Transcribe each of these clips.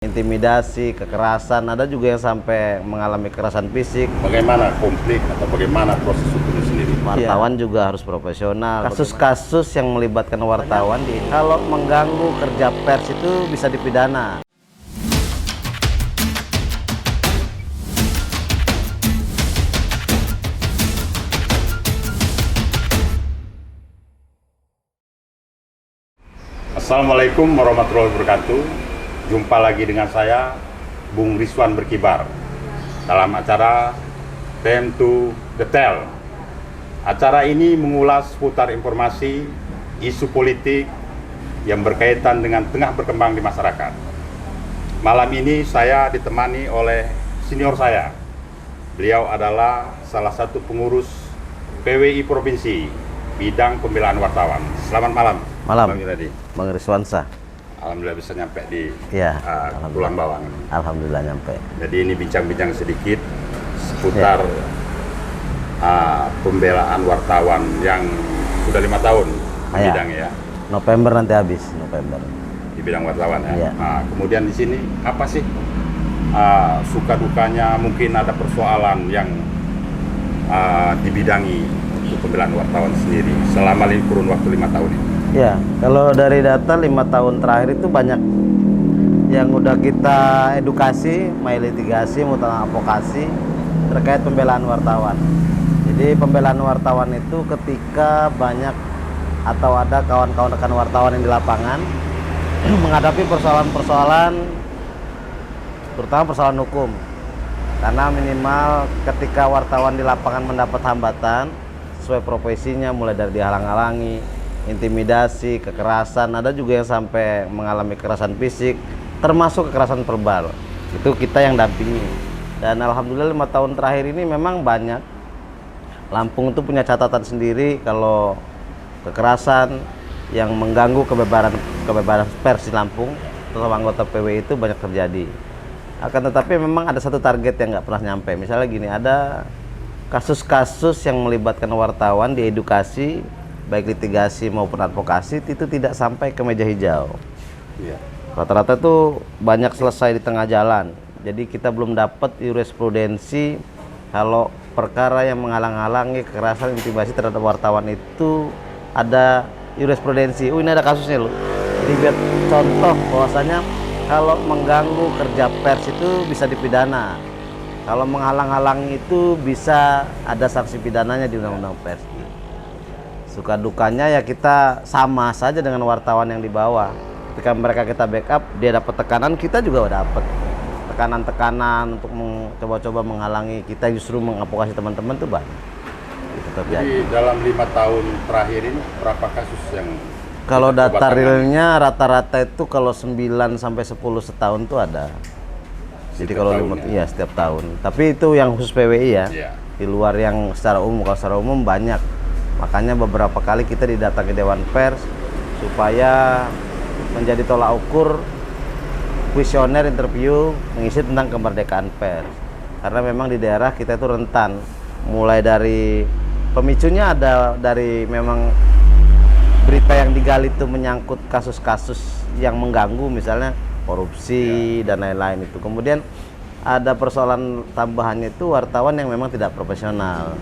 Intimidasi, kekerasan, ada juga yang sampai mengalami kekerasan fisik. Bagaimana konflik atau bagaimana proses hukumnya sendiri? Wartawan juga harus profesional. Kasus-kasus yang melibatkan wartawan, kalau mengganggu kerja pers itu bisa dipidana. Assalamualaikum warahmatullahi wabarakatuh. Jumpa lagi dengan saya, Bung Rizwan Berkibar, dalam acara Time to Detail. Acara ini mengulas seputar informasi, isu politik yang berkaitan dengan tengah berkembang di masyarakat. Malam ini saya ditemani oleh senior saya. Beliau adalah salah satu pengurus PWI Provinsi, bidang pembelaan wartawan. Selamat malam. Malam, Bang Iradi. Bang Rizwansa. Alhamdulillah bisa nyampe di Ya, Pulang Bawang. Alhamdulillah nyampe. Jadi ini bincang-bincang sedikit seputar pembelaan wartawan yang sudah 5 tahun di Ya. bidangnya ya, November nanti habis, November. di bidang wartawan ya. Ya. Kemudian di sini apa sih suka dukanya, mungkin ada persoalan yang dibidangi untuk pembelaan wartawan sendiri selama kurun waktu 5 tahun ini. Ya, kalau dari data 5 tahun terakhir itu banyak yang udah kita edukasi, litigasi, maupun advokasi terkait pembelaan wartawan. Jadi pembelaan wartawan itu ketika banyak atau ada kawan-kawan rekan wartawan yang di lapangan menghadapi persoalan-persoalan, terutama persoalan hukum. Karena minimal ketika wartawan di lapangan mendapat hambatan sesuai profesinya, mulai dari dihalang-halangi, intimidasi, kekerasan, ada juga yang sampai mengalami kekerasan fisik, termasuk kekerasan verbal. Itu kita yang dampingi. Dan alhamdulillah 5 tahun terakhir ini memang banyak. Lampung itu punya catatan sendiri kalau kekerasan yang mengganggu kebebasan pers di Lampung, terutama anggota PWI itu banyak terjadi. Akan tetapi memang ada satu target yang nggak pernah nyampe. Misalnya gini, ada kasus-kasus yang melibatkan wartawan diedukasi, baik litigasi maupun advokasi, itu tidak sampai ke meja hijau. Ya. Rata-rata tuh banyak selesai di tengah jalan. Jadi kita belum dapat jurisprudensi kalau perkara yang menghalang-halangi kekerasan, intimidasi terhadap wartawan itu ada jurisprudensi. Ini ada kasusnya loh. Jadi biar contoh bahwasanya kalau mengganggu kerja pers itu bisa dipidana. Kalau menghalang-halangi itu bisa ada sanksi pidananya di Undang-Undang Pers. Suka dukanya ya kita sama saja dengan wartawan yang di bawah. Ketika mereka kita backup, dia dapat tekanan, kita juga dapat tekanan-tekanan untuk mencoba-coba menghalangi. Kita justru mengadvokasi teman-teman tuh banyak. Itu terjadi. Jadi dalam 5 tahun terakhir ini berapa kasus yang Kalau kita data coba realnya rata-rata itu kalau 9 sampai 10 setahun tuh ada. Jadi Setiap kalau tahun ya? iya setiap tahun. Tapi itu yang khusus PWI ya. Iya. Di luar yang secara umum, kalau secara umum banyak. Makanya beberapa kali kita didatangi Dewan Pers supaya menjadi tolak ukur kuesioner interview mengisi tentang kemerdekaan pers. Karena memang di daerah kita itu rentan. Mulai dari pemicunya ada dari memang berita yang digali itu menyangkut kasus-kasus yang mengganggu, misalnya korupsi dan lain-lain itu. Kemudian ada persoalan tambahannya itu wartawan yang memang tidak profesional.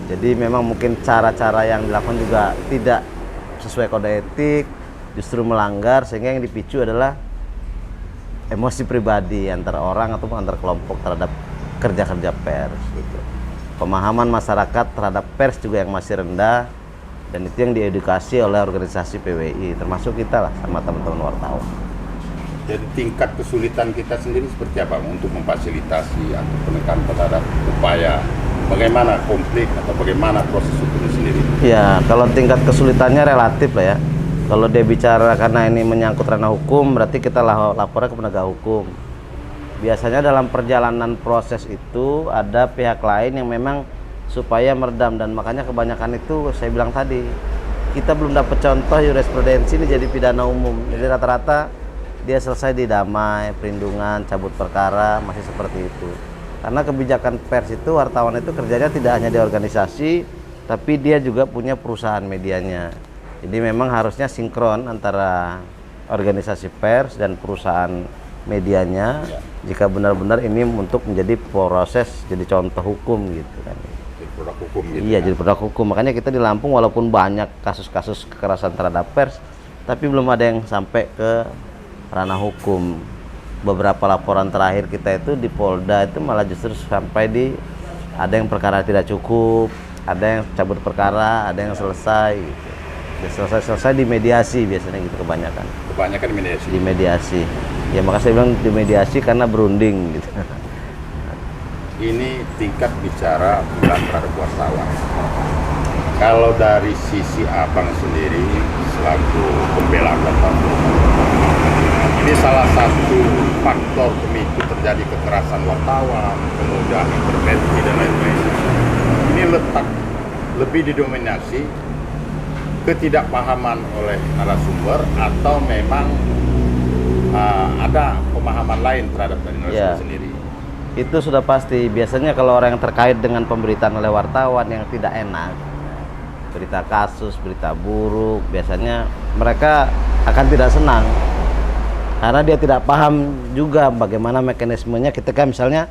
Jadi memang mungkin cara-cara yang dilakukan juga tidak sesuai kode etik, justru melanggar, sehingga yang dipicu adalah emosi pribadi antara orang atau antar kelompok terhadap kerja-kerja pers gitu. Pemahaman masyarakat terhadap pers juga yang masih rendah, dan itu yang diedukasi oleh organisasi PWI, termasuk kita lah sama teman-teman wartawan. Jadi tingkat kesulitan kita sendiri seperti apa untuk memfasilitasi atau penekanan terhadap upaya bagaimana konflik atau bagaimana proses hukumnya sendiri? Ya, kalau tingkat kesulitannya relatif lah ya. Kalau dia bicara karena ini menyangkut ranah hukum, berarti kita lapornya ke penegak hukum. Biasanya dalam perjalanan proses itu ada pihak lain yang memang supaya meredam, dan makanya kebanyakan itu saya bilang tadi, kita belum dapat contoh jurisprudensi ini jadi pidana umum. Jadi rata-rata dia selesai di damai, perlindungan, cabut perkara, masih seperti itu. Karena kebijakan pers itu, wartawan itu kerjanya tidak hanya di organisasi, tapi dia juga punya perusahaan medianya. Jadi memang harusnya sinkron antara organisasi pers dan perusahaan medianya, Ya. jika benar-benar ini untuk menjadi proses, jadi contoh hukum gitu kan. Jadi produk hukum gitu. Iya, kan? jadi produk hukum. Makanya kita di Lampung walaupun banyak kasus-kasus kekerasan terhadap pers, tapi belum ada yang sampai ke ranah hukum. Beberapa laporan terakhir kita itu di Polda itu malah justru sampai di ada yang perkara tidak cukup, ada yang cabut perkara, ada yang selesai gitu. Selesai di mediasi biasanya gitu kebanyakan. Kebanyakan di mediasi. Di mediasi. Ya makanya saya bilang di mediasi karena berunding gitu. Ini tingkat bicara pembelaan terhadap wartawan. Kalau dari sisi abang sendiri selaku pembela wartawan, ini salah satu faktor pemicu terjadi kekerasan wartawan, kemudian intervensi dan lain-lain. Ini letak lebih didominasi ketidakpahaman oleh narasumber atau memang ada pemahaman lain terhadap dari narasumber Ya. sendiri. Itu sudah pasti. Biasanya kalau orang yang terkait dengan pemberitaan oleh wartawan yang tidak enak, berita kasus, berita buruk, biasanya mereka akan tidak senang karena dia tidak paham juga bagaimana mekanismenya ketika misalnya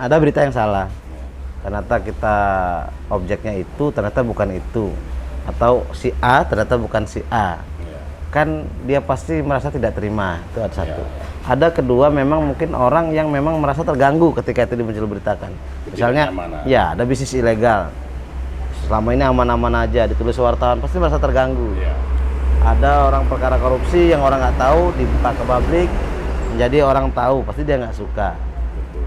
ada berita yang salah, ternyata kita objeknya itu ternyata bukan itu, atau si A ternyata bukan si A, kan dia pasti merasa tidak terima. Itu ada satu. Ada kedua, memang mungkin orang yang memang merasa terganggu ketika itu dimuncul beritakan. Misalnya, ya ada bisnis ilegal. Selama ini aman-aman aja, ditulis wartawan pasti merasa terganggu. Ya. Ada orang perkara korupsi yang orang nggak tahu dibuka ke publik, menjadi orang tahu, pasti dia nggak suka.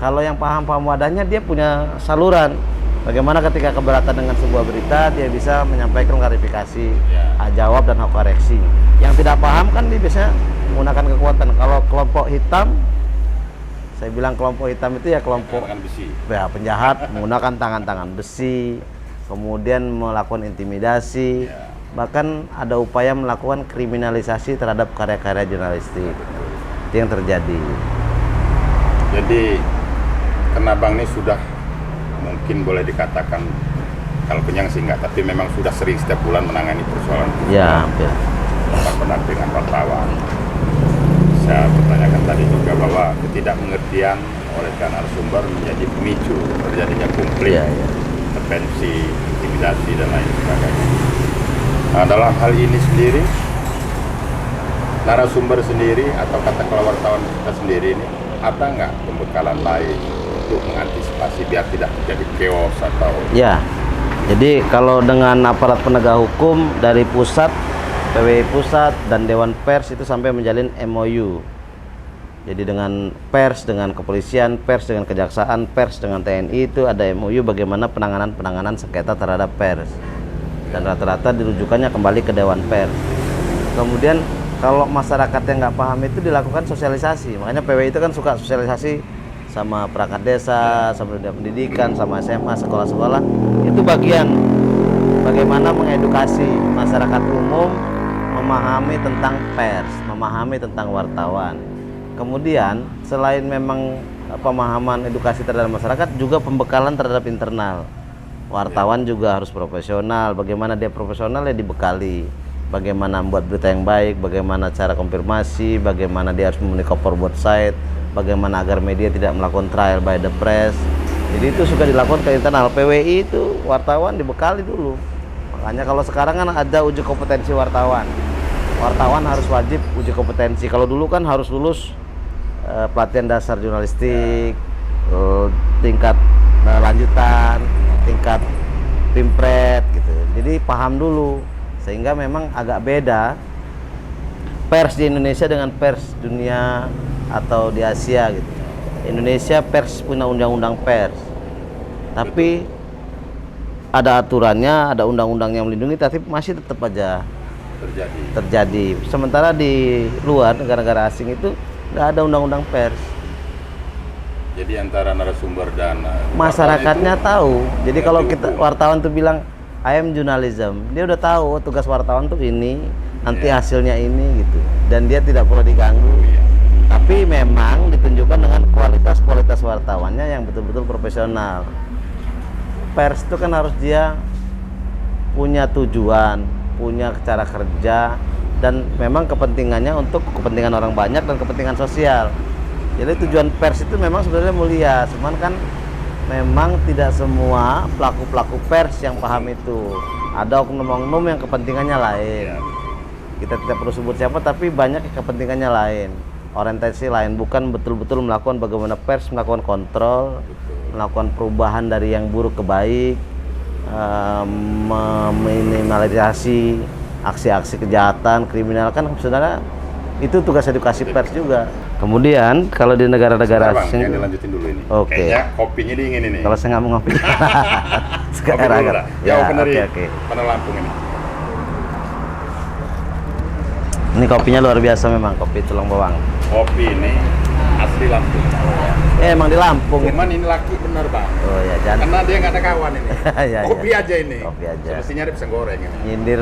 Kalau yang paham-paham wadahnya, dia punya saluran. Bagaimana ketika keberatan dengan sebuah berita, dia bisa menyampaikan klarifikasi, hak jawab dan hak koreksi. Yang tidak paham kan dia biasanya menggunakan kekuatan. Kalau kelompok hitam, saya bilang kelompok hitam itu ya kelompok ya, penjahat menggunakan tangan-tangan besi, kemudian melakukan intimidasi, bahkan ada upaya melakukan kriminalisasi terhadap karya-karya jurnalistik. Itu yang terjadi. Jadi karena Bang ini sudah mungkin boleh dikatakan, kalau kenyang sih enggak, tapi memang sudah sering setiap bulan menangani persoalan Ya, hampir. pendampingan wartawan. Saya pertanyakan tadi juga bahwa ketidakmengertian oleh narasumber menjadi pemicu terjadinya konflik, intervensi, intimidasi dan lain sebagainya. Nah, dalam hal ini sendiri, narasumber sendiri atau katakanlah wartawan kita sendiri ini ada nggak pembekalan lain untuk mengantisipasi biar tidak terjadi chaos atau? Ya, jadi kalau dengan aparat penegak hukum dari pusat, PWI pusat dan Dewan Pers itu sampai menjalin MOU. Jadi dengan pers, dengan kepolisian, pers dengan kejaksaan, pers dengan TNI itu ada MOU bagaimana penanganan sengketa terhadap pers. Dan rata-rata dirujukannya kembali ke Dewan Pers. Kemudian kalau masyarakat yang nggak paham itu dilakukan sosialisasi. Makanya PWI itu kan suka sosialisasi sama perangkat desa, sama dunia pendidikan, sama SMA, sekolah-sekolah. Itu bagian bagaimana mengedukasi masyarakat umum memahami tentang pers, memahami tentang wartawan. Kemudian selain memang pemahaman edukasi terhadap masyarakat, juga pembekalan terhadap internal. Wartawan juga harus profesional. Bagaimana dia profesional ya dibekali. Bagaimana membuat berita yang baik, bagaimana cara konfirmasi, bagaimana dia harus memenuhi cover both side, bagaimana agar media tidak melakukan trial by the press. Jadi itu suka dilakukan ke internal. PWI itu wartawan dibekali dulu. Makanya kalau sekarang kan ada uji kompetensi wartawan. Wartawan harus wajib uji kompetensi. Kalau dulu kan harus lulus pelatihan dasar jurnalistik, tingkat lanjutan, tingkat pimpret gitu. Jadi paham dulu. Sehingga memang agak beda pers di Indonesia dengan pers dunia atau di Asia gitu. Indonesia pers punya undang-undang pers. Tapi ada aturannya, ada undang-undang yang melindungi, tapi masih tetap aja terjadi. Sementara di luar negara-negara asing itu nggak ada undang-undang pers. Jadi antara narasumber dan masyarakatnya tahu. Jadi kalau kita wartawan tuh bilang I am journalism, dia udah tahu tugas wartawan tuh ini, nanti hasilnya ini gitu. Dan dia tidak perlu diganggu. Tapi memang ditunjukkan dengan kualitas wartawannya yang betul-betul profesional. Pers itu kan harus dia punya tujuan, punya cara kerja, dan memang kepentingannya untuk kepentingan orang banyak dan kepentingan sosial. Jadi tujuan pers itu memang sebenarnya mulia, cuman kan memang tidak semua pelaku-pelaku pers yang paham itu. Ada oknum-oknum yang kepentingannya lain. Ya. Kita tidak perlu sebut siapa, tapi banyak yang kepentingannya lain, orientasi lain, bukan betul-betul melakukan bagaimana pers melakukan kontrol, melakukan perubahan dari yang buruk ke baik, meminimalisasi aksi-aksi kejahatan, kriminal, kan sebenarnya itu tugas edukasi pers juga. Kemudian kalau di negara-negara Bang, asing, yang dilanjutin dulu ini. Oke. Kayaknya kopinya dingin ini. kalau saya nggak mau ngopi, Kopi sekarang dulu agak. lah. Jauh dari Oke. mana Lampung ini. Ini kopinya luar biasa memang, kopi tulang bawang. Kopi ini asli Lampung. Emang di Lampung. Cuman ini laki bener Bang. Oh ya, jangan Karena dia nggak ada kawan ini. Iya, Kopi iya. aja ini. Kopi aja. Semestinya dia bisa goreng ini. nyindir.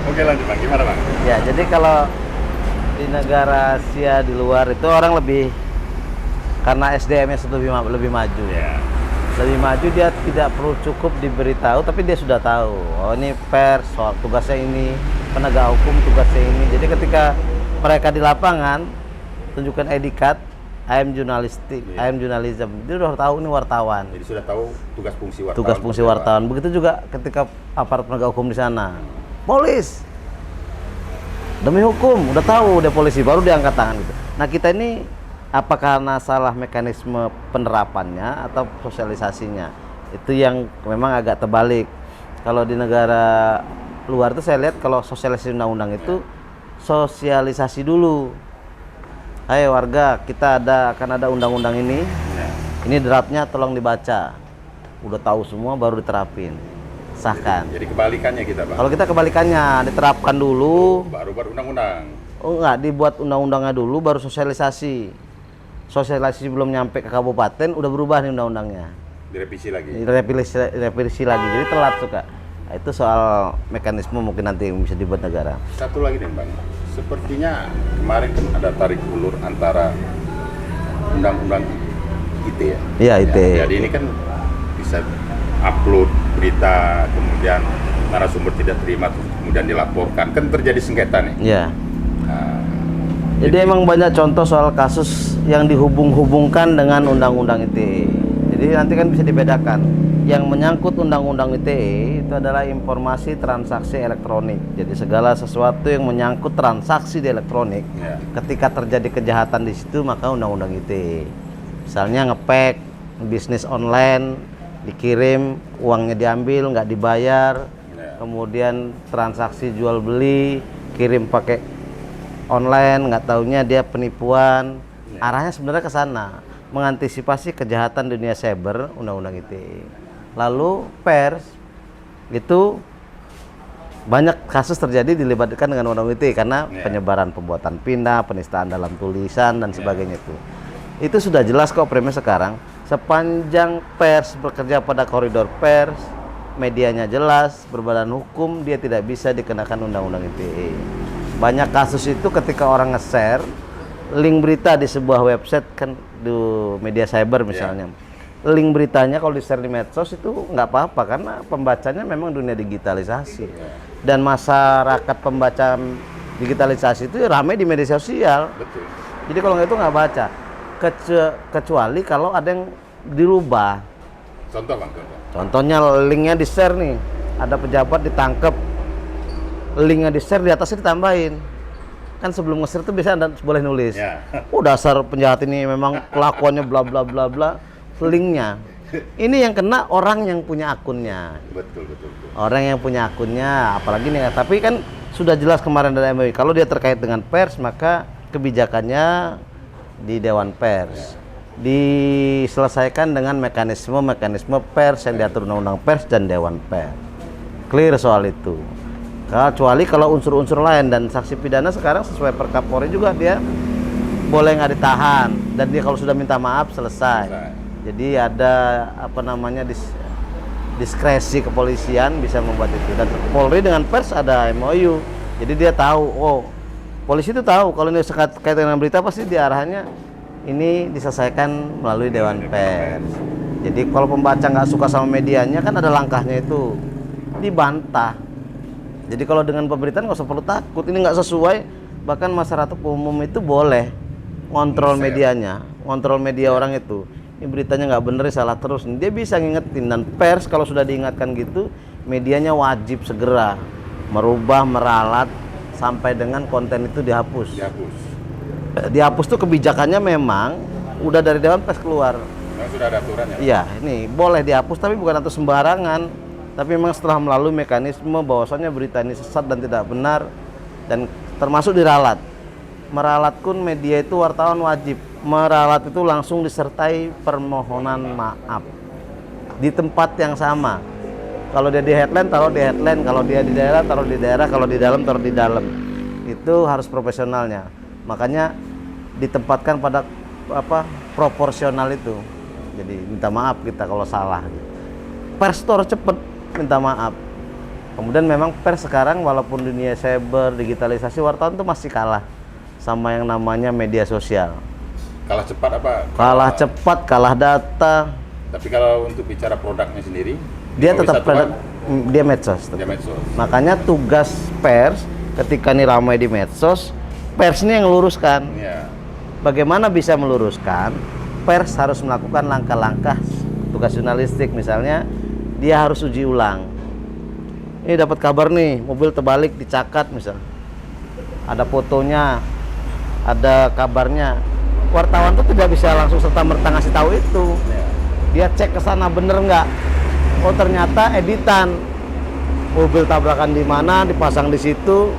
Oke lanjut Bang, gimana Bang? Ya, jadi kalau di negara Asia di luar itu orang lebih, karena SDM-nya lebih maju. Ya. Lebih maju, dia tidak perlu cukup diberitahu, tapi dia sudah tahu. Oh, ini pers, soal tugasnya ini, penegak hukum tugasnya ini. Jadi ketika mereka di lapangan, tunjukkan ID card, I am journalistic, I am journalism. Dia udah tahu ini wartawan. Jadi sudah tahu tugas fungsi wartawan. Tugas fungsi seperti apa. wartawan. Begitu juga ketika aparat penegak hukum di sana. Polis, demi hukum, udah tahu dia polisi, baru diangkat tangan gitu. Nah kita ini apakah karena salah mekanisme penerapannya atau sosialisasinya? Itu yang memang agak terbalik. Kalau di negara luar itu saya lihat kalau sosialisasi undang-undang itu sosialisasi dulu. Ayo warga, kita akan ada undang-undang ini. Ya. Ini draftnya tolong dibaca. Udah tahu semua baru diterapin. Sahkan. Jadi kebalikannya kita Bang. Kalau kita kebalikannya, diterapkan dulu. Baru undang-undang. Oh enggak, dibuat undang-undangnya dulu baru sosialisasi. Sosialisasi belum nyampe ke kabupaten udah berubah nih undang-undangnya. Direvisi lagi. Revisi lagi. Jadi telat suka. Nah, itu soal mekanisme mungkin nanti yang bisa dibuat negara. Satu lagi nih Bang. Sepertinya kemarin kan ada tarik ulur antara undang-undang ITE ya. Iya, ITE. Ya, jadi ini kan bisa upload berita, kemudian narasumber tidak terima, terus kemudian dilaporkan, kan terjadi sengketa nih. Iya. Nah, Jadi emang banyak contoh soal kasus yang dihubung-hubungkan dengan undang-undang ITE. Jadi nanti kan bisa dibedakan. Yang menyangkut undang-undang ITE itu adalah informasi transaksi elektronik. Jadi segala sesuatu yang menyangkut transaksi di elektronik, ya. ketika terjadi kejahatan di situ maka undang-undang ITE. Misalnya ngepek, bisnis online, dikirim, uangnya diambil, nggak dibayar, Ya. kemudian transaksi jual beli, kirim pakai online, nggak taunya dia penipuan. Ya. Arahnya sebenarnya ke sana, mengantisipasi kejahatan dunia cyber, undang-undang ITE. Lalu pers itu banyak kasus terjadi dilibatkan dengan undang-undang ITE karena Ya. penyebaran pembuatan pindah, penistaan dalam tulisan dan sebagainya itu. Itu sudah jelas kok premis sekarang. Sepanjang pers bekerja pada koridor pers, medianya jelas, berbadan hukum, dia tidak bisa dikenakan undang-undang ITE. Banyak kasus itu ketika orang nge-share link berita di sebuah website kan di media cyber misalnya. Link beritanya kalau di-share di medsos itu nggak apa-apa karena pembacanya memang dunia digitalisasi. Dan masyarakat pembaca digitalisasi itu ramai di media sosial. Betul. Jadi kalau nggak itu nggak baca. Kecuali kalau ada yang dirubah. Contoh Bang, contoh. Contohnya linknya di-share nih, ada pejabat ditangkap, linknya di-share, di atasnya ditambahin. Kan sebelum nge-share tuh biasanya Anda boleh nulis. Ya. Oh dasar penjahat ini memang kelakuannya bla bla bla bla. Linknya. Ini yang kena orang yang punya akunnya. Betul, betul, betul. Orang yang punya akunnya, apalagi nih. Tapi kan sudah jelas kemarin dari MUI, kalau dia terkait dengan pers maka kebijakannya di Dewan Pers. Diselesaikan dengan mekanisme pers yang diatur undang-undang pers dan Dewan Pers. Clear soal itu. Kecuali kalau unsur-unsur lain, dan saksi pidana sekarang sesuai Perkapolri juga dia boleh nggak ditahan, dan dia kalau sudah minta maaf selesai. Jadi ada apa namanya diskresi kepolisian bisa membuat itu, dan Polri dengan pers ada MOU. Jadi dia tahu, oh polisi itu tahu kalau ini kaitan dengan berita pasti diarahannya ini diselesaikan melalui Dewan Pers. Jadi kalau pembaca nggak suka sama medianya kan ada langkahnya itu, dibantah. Jadi kalau dengan pemberitaan nggak usah perlu takut, ini nggak sesuai, bahkan masyarakat umum itu boleh ngontrol medianya, ngontrol media orang itu. Ini beritanya nggak bener, salah terus. Dia bisa ngingetin, dan pers kalau sudah diingatkan gitu, medianya wajib segera merubah, meralat sampai dengan konten itu dihapus. Dihapus tuh kebijakannya memang udah dari Dewan Pers keluar. Memang sudah ada aturannya. Iya, ini boleh dihapus tapi bukan atau sembarangan. Tapi memang setelah melalui mekanisme bahwasannya berita ini sesat dan tidak benar, dan termasuk diralat. Meralat pun media itu wartawan wajib. Meralat itu langsung disertai permohonan maaf di tempat yang sama. Kalau dia di headline, taruh di headline. Kalau dia di daerah, taruh di daerah. Kalau di dalam, taruh di dalam. Itu harus profesionalnya. Makanya ditempatkan pada proporsional itu. Jadi minta maaf kita kalau salah. Pers harus cepet minta maaf. Kemudian memang pers sekarang walaupun dunia cyber, digitalisasi, wartawan itu masih kalah sama yang namanya media sosial. Kalah cepat apa? Kalah cepat, kalah data. Tapi kalau untuk bicara produknya sendiri, dia tetap dia medsos. Dia medsos. Makanya tugas pers ketika ini ramai di medsos, pers ini yang meluruskan. Ya. Bagaimana bisa meluruskan? Pers harus melakukan langkah-langkah tugas jurnalistik. Misalnya dia harus uji ulang. Ini dapat kabar nih, mobil terbalik dicakat misal. Ada fotonya, ada kabarnya. Wartawan tuh tidak bisa langsung serta-merta ngasih tahu itu. Dia cek ke sana bener nggak? Oh ternyata editan. Mobil tabrakan di mana, dipasang di situ.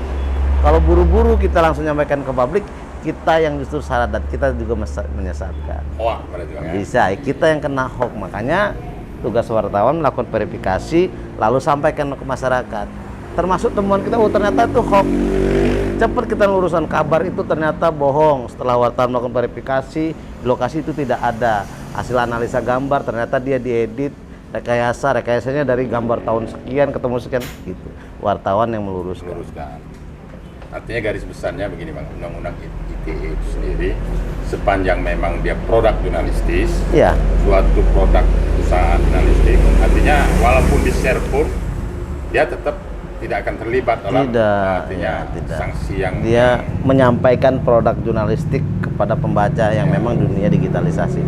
Kalau buru-buru kita langsung nyampaikan ke publik, kita yang justru salah dan kita juga menyesatkan. Hoak pada juga, ya? Bisa, kita yang kena hoax. Makanya tugas wartawan melakukan verifikasi lalu sampaikan ke masyarakat. Termasuk temuan kita, oh ternyata itu hoax. Cepat kita urusan kabar itu ternyata bohong. Setelah wartawan melakukan verifikasi, lokasi itu tidak ada. Hasil analisa gambar ternyata dia diedit, rekayasanya dari gambar tahun sekian ketemu sekian gitu. Wartawan yang meluruskan. Artinya garis besarnya begini Bang, Undang-Undang ITE itu sendiri sepanjang memang dia produk jurnalistis, ya, suatu produk usaha jurnalistik, artinya walaupun di-share pun dia tetap tidak akan terlibat dalam tidak. sanksi yang dia menyampaikan produk jurnalistik kepada pembaca yang memang dunia digitalisasi.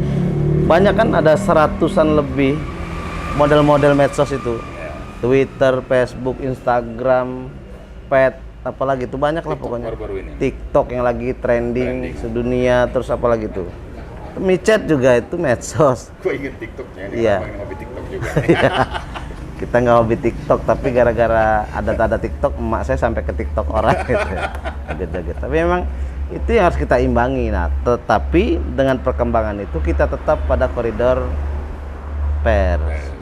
Banyak kan ada seratusan lebih model-model medsos itu. Twitter, Facebook, Instagram, Pet, apalagi itu banyak lah pokoknya. TikTok yang lagi trending sedunia, terus apalagi itu. Micet juga itu medsos. Gue inget TikToknya, iya. Hobi TikTok juga. Kita nggak hobi TikTok, tapi gara-gara ada TikTok, emak saya sampai ke TikTok orang gitu. Gitu. Tapi memang itu yang harus kita imbangi. Nah, tetapi dengan perkembangan itu kita tetap pada koridor pers.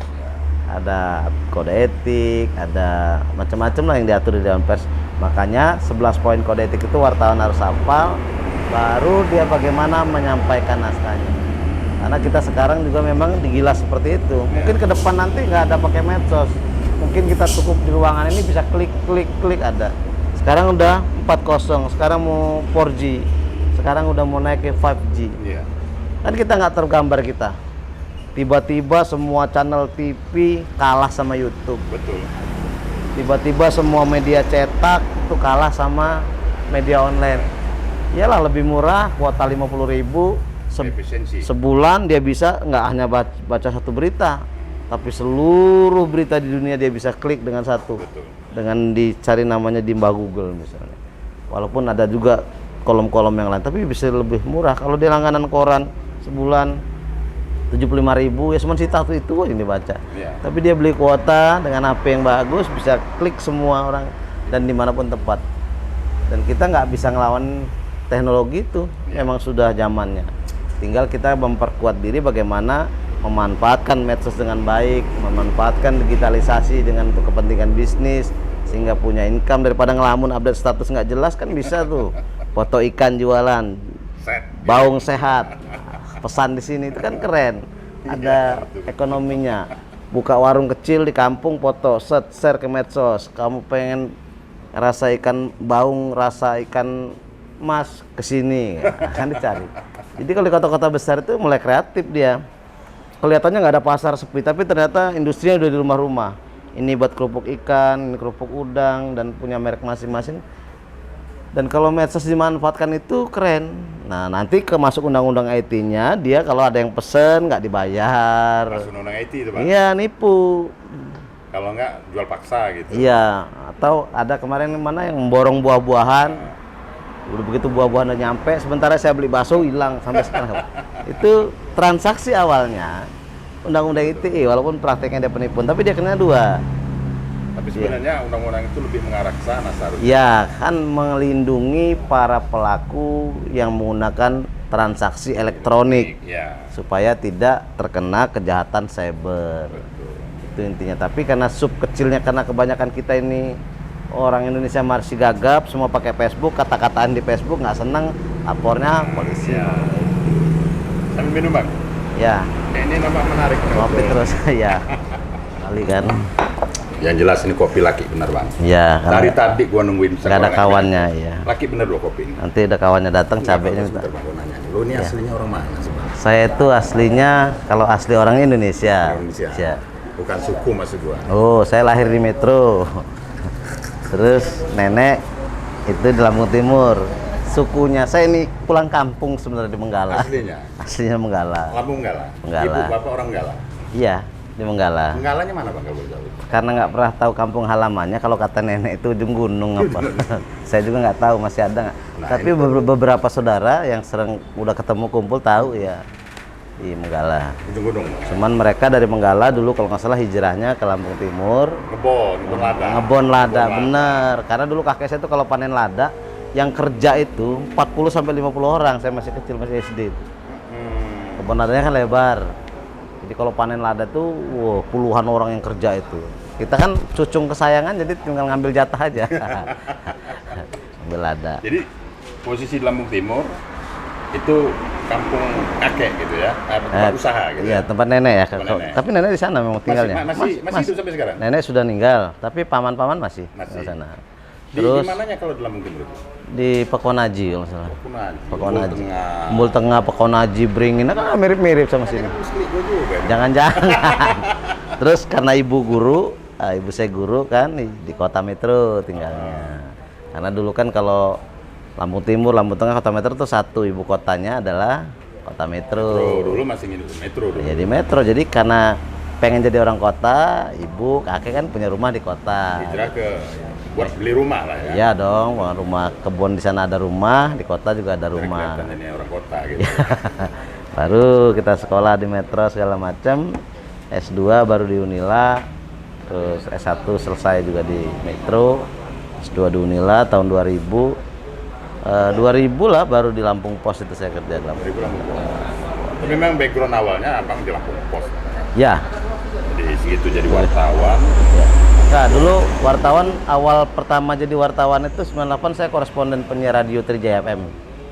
Ada kode etik, ada macam-macam lah yang diatur di dalam pers. Makanya 11 poin kode etik itu wartawan harus hafal, baru dia bagaimana menyampaikan naskahnya. Karena kita sekarang juga memang digilas seperti itu. Mungkin ke depan nanti nggak ada pakai medsos. Mungkin kita cukup di ruangan ini bisa klik ada. Sekarang udah 4.0, sekarang mau 4G, sekarang udah mau naik ke 5G. Kan kita nggak tergambar kita. Tiba-tiba semua channel TV kalah sama YouTube. Betul. Tiba-tiba semua media cetak itu kalah sama media online. Iyalah lebih murah, kuota 50.000 sebulan dia bisa nggak hanya baca satu berita, tapi seluruh berita di dunia dia bisa klik dengan satu. Betul. Dengan dicari namanya di mbak Google misalnya. Walaupun ada juga kolom-kolom yang lain, tapi bisa lebih murah. Kalau dia langganan koran sebulan 75.000 ya cuma sih satu itu yang dibaca. Tapi dia beli kuota dengan HP yang bagus, bisa klik semua orang dan dimanapun tempat. Dan kita nggak bisa ngelawan teknologi itu, memang sudah zamannya. Tinggal kita memperkuat diri bagaimana memanfaatkan medsos dengan baik, memanfaatkan digitalisasi dengan untuk kepentingan bisnis sehingga punya income, daripada ngelamun update status nggak jelas kan bisa tuh foto ikan jualan, baung sehat, pesan di sini itu kan keren, ada ekonominya. Buka warung kecil di kampung, foto, share ke medsos. Kamu pengen rasa ikan baung, rasa ikan mas kesini, kan dicari. Jadi kalau di kota-kota besar itu mulai kreatif dia. Kelihatannya nggak ada pasar sepi, tapi ternyata industrinya udah di rumah-rumah. Ini buat kerupuk ikan, ini kerupuk udang, dan punya merek masing-masing. Dan kalau medsos dimanfaatkan itu keren. Nah, nanti ke masuk undang-undang IT-nya, dia kalau ada yang pesen nggak dibayar. Masuk undang IT itu, Bang. Iya, nipu. Kalau nggak jual paksa gitu. Iya, atau ada kemarin mana yang borong buah-buahan. Udah begitu buah-buahan udah nyampe, sementara saya beli bakso hilang sampai sekarang. Itu transaksi awalnya undang-undang ITE, walaupun prakteknya dia penipuan, tapi dia kena 2. Tapi sebenarnya undang-undang itu lebih mengarah ke sana seharusnya. Ya, kan melindungi para pelaku yang menggunakan transaksi elektronik Ya. supaya tidak terkena kejahatan cyber. Betul. Itu intinya. Tapi karena sub kecilnya, karena kebanyakan kita ini orang Indonesia masih gagap, semua pakai Facebook, kata-kataan di Facebook nggak senang, lapornya polisi. Ya. Sambil minum, Bang. Ya, Ini nampak menarik. kopi terus ya. Kali kan. Yang jelas ini kopi laki bener, Bang. Ya, Dari karena tadi gua nungguin nggak ada sekolah kawannya ya. laki bener loh kopi ini. Nanti ada kawannya datang, cabenya minta. Sebentar, Bang, gua nanya nih. Lo ini aslinya orang mana sih, Bang? Saya itu aslinya, kalau asli orangnya Indonesia. Indonesia. Ya. Bukan suku maksud gua. Oh, saya lahir di Metro. Terus nenek itu di Lampung Timur. Sukunya saya ini pulang kampung sebenarnya di Menggala. Aslinya. Aslinya Menggala. Lampung Menggala. Menggala. Ibu bapak orang Menggala. Iya, di Menggala. Menggalanya mana, Bang, kalau boleh tahu? Karena nggak pernah tahu kampung halamannya, kalau kata nenek itu ujung gunung apa. Saya juga nggak tahu masih ada nggak. Nah, Tapi beberapa saudara yang sering udah ketemu kumpul tahu ya di Menggala. Ujung gunung. Cuman mereka dari Menggala dulu kalau nggak salah hijrahnya ke Lampung Timur. Ngebon lada. Ngebon lada, bener. Karena dulu kakek saya tuh kalau panen lada, yang kerja itu 40 sampai 50 orang. Saya masih kecil, masih SD. Kebun ladanya kan lebar. Jadi kalau panen lada tuh puluhan orang yang kerja itu. Kita kan cucung kesayangan, jadi tinggal ngambil jatah aja. Ambil lada. Jadi posisi di Lampung Timur itu kampung kakek gitu ya, tempat usaha gitu. Iya, ya. tempat nenek ya. Tempat nenek. Tapi nenek di sana memang tinggalnya. Masih hidup sampai sekarang. Nenek sudah meninggal, tapi paman-paman masih di sana. Di Terus mananya kalau di Lampung Timur itu? di Pekonaji kalau nggak salah. Pekonaji. Tengah. Embul Tengah, Pekonaji, Beringin, kan mirip-mirip sama sini. Musli gua juga. Jangan-jangan. Terus karena ibu guru, ibu saya guru kan di kota Metro tinggalnya. Karena dulu kan kalau Lampung Timur, Lampung Tengah, kota Metro tuh satu, ibu kotanya adalah kota Metro. Dulu masih hidup di Metro dulu. Ya di Metro, jadi karena pengen jadi orang kota, ibu, kakek kan punya rumah di kota. Hijrah ke buat beli rumah lah ya. Iya dong, rumah kebun di sana ada rumah, di kota juga ada Biar rumah. kelihatan ini orang kota gitu. Baru kita sekolah di Metro segala macam, S2 baru di Unila, terus S1 selesai juga di Metro, S2 di Unila tahun 2000. 2000 lah baru di Lampung Pos itu saya kerja di Lampung. 2000 Lampung Pos. Tapi memang background awalnya abang di Lampung Pos. Ya. Jadi segitu jadi wartawan. Nah, dulu wartawan awal pertama jadi wartawan itu 98 saya koresponden penyiar radio Trijaya FM.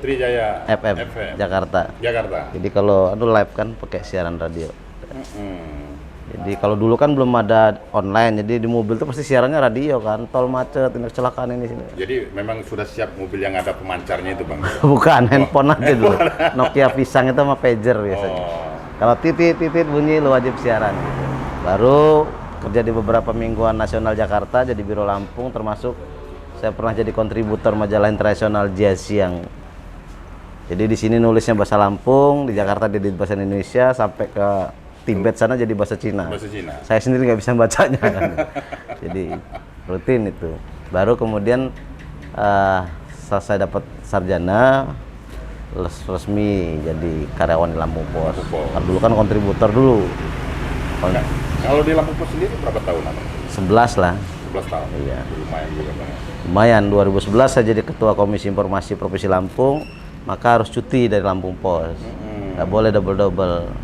Trijaya FM. Jakarta. Jakarta. Jadi kalau live kan pakai siaran radio. Jadi kalau dulu kan belum ada online, jadi di mobil tuh pasti siarannya radio kan, tol macet, ini kecelakaan ini sini. Jadi memang sudah siap mobil yang ada pemancarnya itu, Bang. Bukan, handphone aja dulu. Nokia pisang itu sama pager biasanya. Kalau titit bunyi lu wajib siaran. Baru kerja di beberapa mingguan nasional Jakarta jadi biro Lampung, termasuk saya pernah jadi kontributor majalah internasional Jazz yang. Jadi di sini nulisnya bahasa Lampung, di Jakarta jadi bahasa Indonesia, sampai ke Tibet sana jadi bahasa Cina. Bahasa Cina. Saya sendiri nggak bisa bacanya kan. Jadi rutin itu. Baru kemudian selesai dapat sarjana, resmi jadi karyawan di Lampung Pos. Kalau dulu kan kontributor dulu. Kalau di Lampung Pos sendiri berapa tahun, Abang? 11 lah. 11 tahun. Iya. Lumayan juga, Bang. Lumayan, 2011 saya jadi ketua Komisi Informasi Provinsi Lampung, maka harus cuti dari Lampung Pos. Nggak boleh double-double.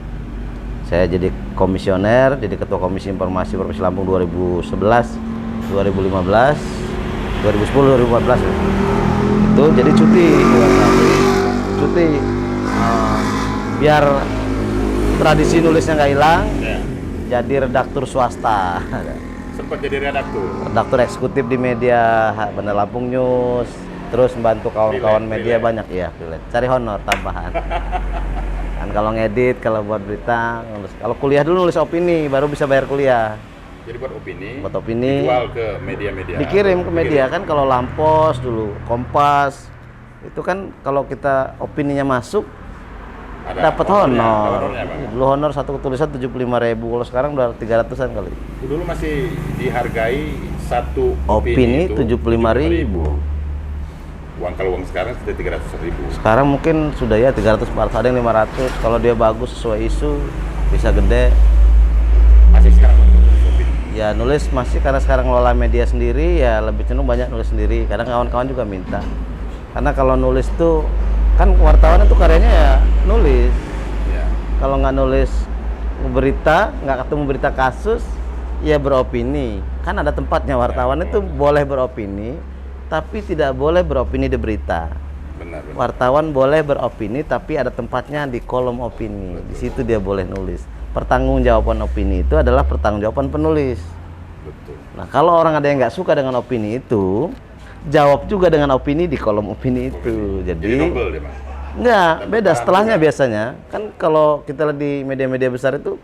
Saya jadi komisioner, jadi ketua Komisi Informasi Provinsi Lampung 2011, 2015, 2010, 2014. Itu jadi cuti. Cuti. Biar tradisi nulisnya nggak hilang, jadi redaktur swasta. Sempat jadi redaktur eksekutif di media Bandar Lampung News, terus membantu kawan-kawan media banyak ya, cari honor tambahan. Kan kalau ngedit, kalau buat berita, kalau kuliah dulu nulis opini baru bisa bayar kuliah. Jadi buat opini. Buat opini. Dijual ke media-media. Dikirim ke media kan, kalau Lampos dulu, Kompas. Itu kan kalau kita opininya masuk dapat honor. Dulu honor satu tulisan 75.000, kalau sekarang udah 300-an kali. Dulu masih dihargai satu Opini 75.000. Kalau uang sekarang sudah 300.000. Sekarang mungkin sudah ya 300, 400, ada yang 500. Kalau dia bagus sesuai isu bisa gede. Masih sekarang opini. Ya nulis masih, karena sekarang ngelola media sendiri ya lebih cenderung banyak nulis sendiri. Kadang kawan-kawan juga minta. Karena kalau nulis tuh kan wartawan itu karyanya ya nulis. Ya. Kalau nggak nulis berita, nggak ketemu berita kasus, ya beropini. Kan ada tempatnya wartawan itu boleh beropini, tapi tidak boleh beropini di berita. Benar. Wartawan boleh beropini, tapi ada tempatnya di kolom opini. Di situ dia boleh nulis. Pertanggungjawaban opini itu adalah pertanggungjawaban penulis. Betul. Nah, kalau orang ada yang nggak suka dengan opini itu, jawab juga dengan opini di kolom opini itu. Jadi Jadi double dia, Mas. enggak, Dan beda setelahnya juga. biasanya. Kan kalau kita lihat di media-media besar itu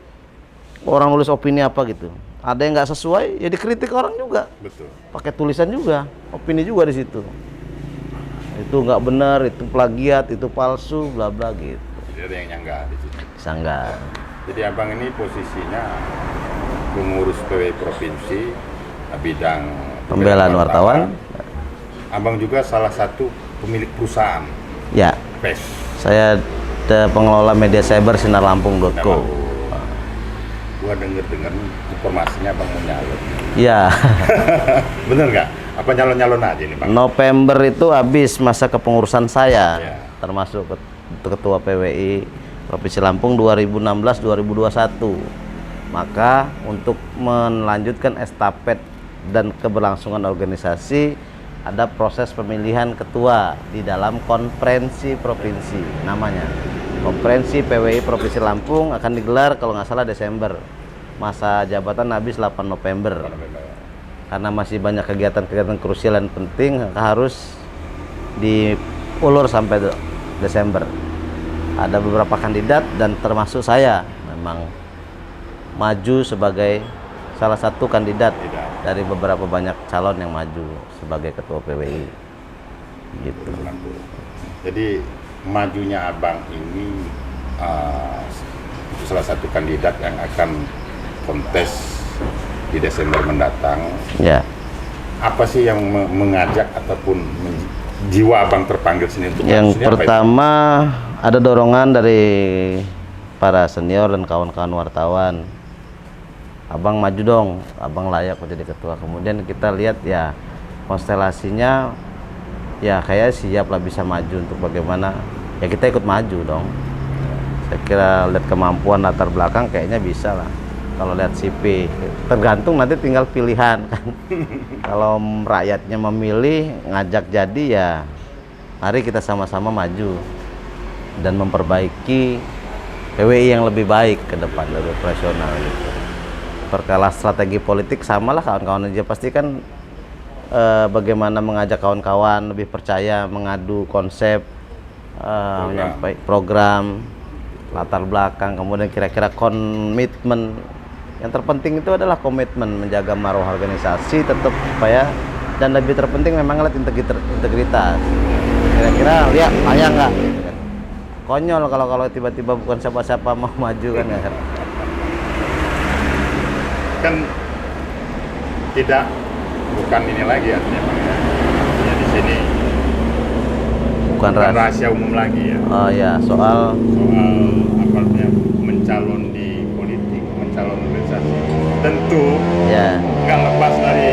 orang nulis opini apa gitu. Ada yang nggak sesuai, ya dikritik orang juga. Betul. Pakai tulisan juga, opini juga di situ. Itu nggak benar, itu plagiat, itu palsu, bla bla gitu. Jadi ada yang nyanggah di situ. Bisa nggak? Jadi abang ini posisinya pengurus PWI provinsi bidang Pembelaan wartawan. Abang juga salah satu pemilik perusahaan Ya, PES. saya pengelola media cyber sinarlampung.co. Gua denger informasinya abang mau nyalon. Ya, Bener nggak? Apa nyalon-nyalon aja nih bang? November itu habis masa kepengurusan saya, Ya. termasuk ketua PWI Provinsi Lampung 2016-2021. Maka untuk melanjutkan estafet dan keberlangsungan organisasi, ada proses pemilihan ketua di dalam konferensi provinsi namanya. Konferensi PWI Provinsi Lampung akan digelar kalau nggak salah Desember. Masa jabatan habis 8 November. Karena masih banyak kegiatan-kegiatan krusial dan penting, harus diulur sampai Desember. Ada beberapa kandidat dan termasuk saya memang maju sebagai salah satu kandidat dari beberapa banyak calon yang maju sebagai ketua PWI gitu. Jadi majunya abang ini itu salah satu kandidat yang akan kontes di Desember mendatang. Ya, Apa sih yang mengajak ataupun jiwa abang terpanggil sini untuk yang maju sini apa itu? pertama ada dorongan dari para senior dan kawan-kawan wartawan. Abang maju dong, abang layak menjadi ketua. Kemudian kita lihat ya konstelasinya, ya kayak siap lah bisa maju untuk bagaimana, ya kita ikut maju dong. Saya kira lihat kemampuan latar belakang kayaknya bisa lah. Kalau lihat CV, tergantung nanti tinggal pilihan kan. Kalau rakyatnya memilih ngajak jadi ya mari kita sama-sama maju dan memperbaiki PWI yang lebih baik ke depan, lebih profesional gitu. Perkara strategi politik samalah kawan-kawan aja, pasti kan bagaimana mengajak kawan-kawan lebih percaya, mengadu konsep, menyampaikan program, latar belakang, kemudian kira-kira komitmen. Yang terpenting itu adalah komitmen menjaga marwah organisasi tetap supaya, dan lebih terpenting memang lihat integritas. Kira-kira lihat layak nggak? Gitu kan. Konyol kalau tiba-tiba bukan siapa-siapa mau maju kan ya. Kan tidak, bukan ini lagi artinya bang ya. Artinya di sini Bukan rahasia umum lagi ya. Oh ya, soal apa namanya, mencalon di politik, mencalon organisasi, tentu ya. nggak lepas dari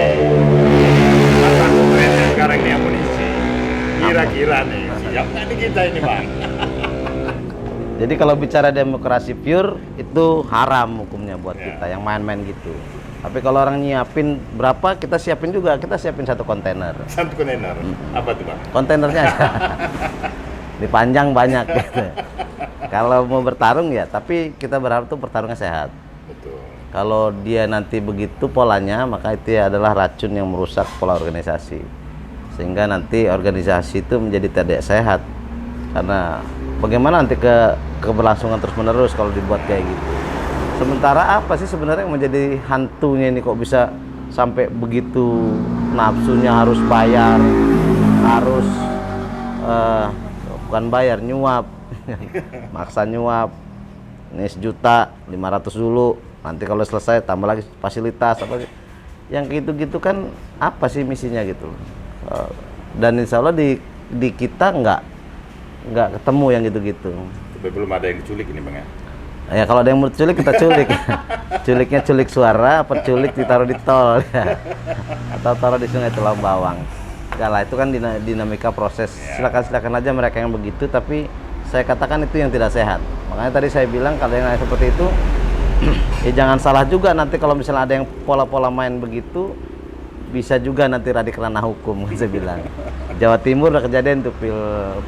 masa tren yang sekarang ini amunisi. Kira-kira nih siap nggak nih kita ini bang? Jadi kalau bicara demokrasi pure itu haram hukumnya buat Ya. kita yang main-main gitu. Tapi kalau orang nyiapin berapa, kita siapin juga. Kita siapin satu kontainer. Satu kontainer. Apa tuh bang? Kontainernya aja. Dipanjang banyak gitu. Kalau mau bertarung ya, tapi kita berharap tuh pertarungannya sehat. Betul. Kalau dia nanti begitu polanya, maka itu adalah racun yang merusak pola organisasi. Sehingga nanti organisasi itu menjadi tidak sehat. Karena bagaimana nanti keberlangsungan terus-menerus kalau dibuat kayak gitu. Sementara apa sih sebenarnya yang menjadi hantunya ini kok bisa sampai begitu nafsunya harus bayar, harus bukan bayar, nyuap, maksa nyuap. Ini 1.500.000 dulu, nanti kalau selesai tambah lagi fasilitas apa yang gitu-gitu kan apa sih misinya gitu. Dan insya Allah di kita nggak ketemu yang gitu-gitu. Tapi belum ada yang diculik ini Bang ya? Ya kalau ada yang mau culik kita culik. Culiknya culik suara, apa culik ditaruh di tol ya. Atau taruh di Sungai Tulang Bawang. Enggak lah, itu kan dinamika proses. Silakan aja mereka yang begitu, tapi saya katakan itu yang tidak sehat. Makanya tadi saya bilang kalau yang seperti itu ya jangan salah juga nanti kalau misalnya ada yang pola-pola main begitu, bisa juga nanti radikal ranah hukum saya bilang. Jawa Timur udah kejadian tuh pil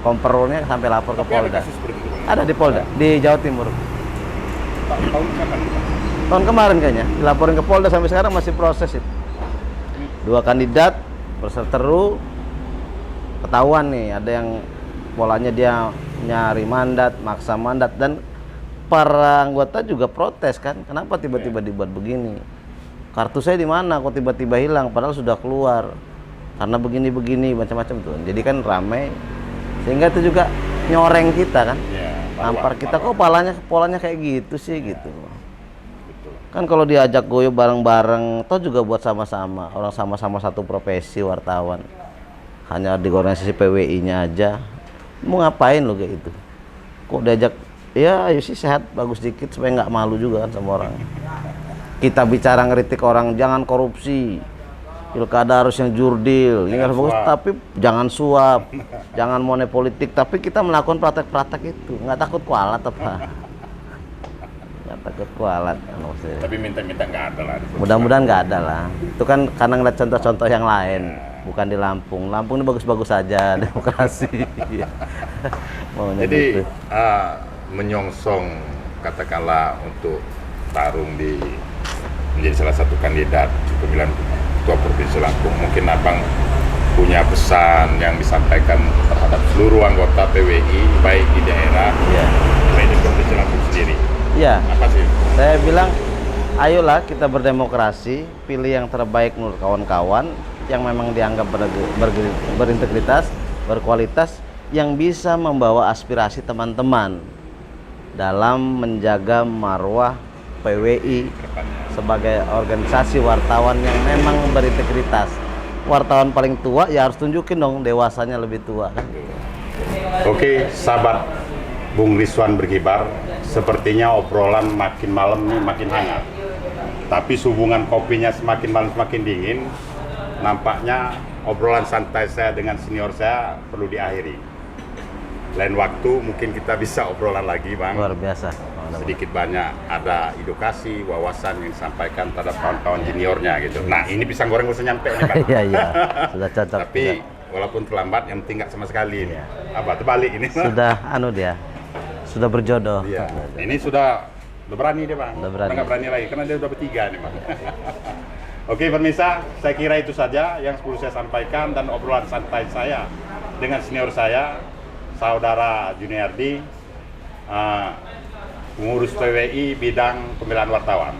komperolnya sampai lapor ke Polda. Ada di Polda di Jawa Timur. Tahun kapan? Tahun kemarin kayaknya dilaporin ke Polda, sampai sekarang masih proses itu. 2 kandidat berseteru, ketahuan nih ada yang polanya dia nyari mandat, maksa mandat, dan para anggota juga protes kan, kenapa tiba-tiba dibuat begini, kartu saya di mana kok tiba-tiba hilang padahal sudah keluar karena begini-begini macam-macam tuh. Jadi kan ramai sehingga itu juga nyoreng kita kan. Nampar kita kok polanya kayak gitu sih gitu. Betul. Kan kalau diajak goyo bareng-bareng, toh juga buat sama-sama, orang sama-sama satu profesi wartawan. Hanya di organisasi PWI-nya aja, mau ngapain lo kayak gitu? Kok diajak, ya ayo sih sehat, bagus dikit supaya nggak malu juga kan sama orang. Kita bicara ngeritik orang, jangan korupsi, pilkada harus yang jurdil, ini harus bagus, tapi jangan suap, jangan money politik, tapi kita melakukan praktek-praktek itu, nggak takut kualat apa? Nggak takut kualat kan maksudnya. Tapi minta-minta nggak ada lah. Mudah-mudahan nggak ada lah. Itu kan karena ngeliat contoh-contoh yang lain, bukan di Lampung. Lampung ini bagus-bagus saja, demokrasi. Maunya Jadi gitu. menyongsong katakanlah untuk tarung menjadi salah satu kandidat pemilihan Ketua Provinsi Lampung, mungkin Abang punya pesan yang disampaikan terhadap seluruh anggota PWI baik di daerah baik di Provinsi Lampung sendiri. Iya. Apa sih? Saya bilang, ayolah kita berdemokrasi, pilih yang terbaik menurut kawan-kawan yang memang dianggap berintegritas, berkualitas, yang bisa membawa aspirasi teman-teman dalam menjaga marwah PWI sebagai organisasi wartawan yang memang berintegritas. Wartawan paling tua ya harus tunjukin dong dewasanya lebih tua kan. Oke, sahabat Bung Rizwan Berkibar, sepertinya obrolan makin malam nih makin hangat. Tapi hubungan kopinya semakin malam semakin dingin. Nampaknya obrolan santai saya dengan senior saya perlu diakhiri. Lain waktu mungkin kita bisa obrolan lagi, Bang. Luar biasa. Sedikit banyak ada edukasi, wawasan yang disampaikan terhadap kawan-kawan juniornya gitu. Nah, ini pisang goreng bisa nyampe nih, Bang. Iya, sudah cocok. Tapi walaupun terlambat, yang penting nggak sama sekali. Iya. Apa terbalik ini? Sudah dia. Sudah berjodoh. Iya. Ini sudah berani dia, Bang. Udah berani. Nggak berani lagi karena dia udah bertiga nih, Bang. Oke, pemirsa, saya kira itu saja yang perlu saya sampaikan dan obrolan santai saya dengan senior saya, Saudara Juniardi, pengurus PWI bidang pembelian wartawan.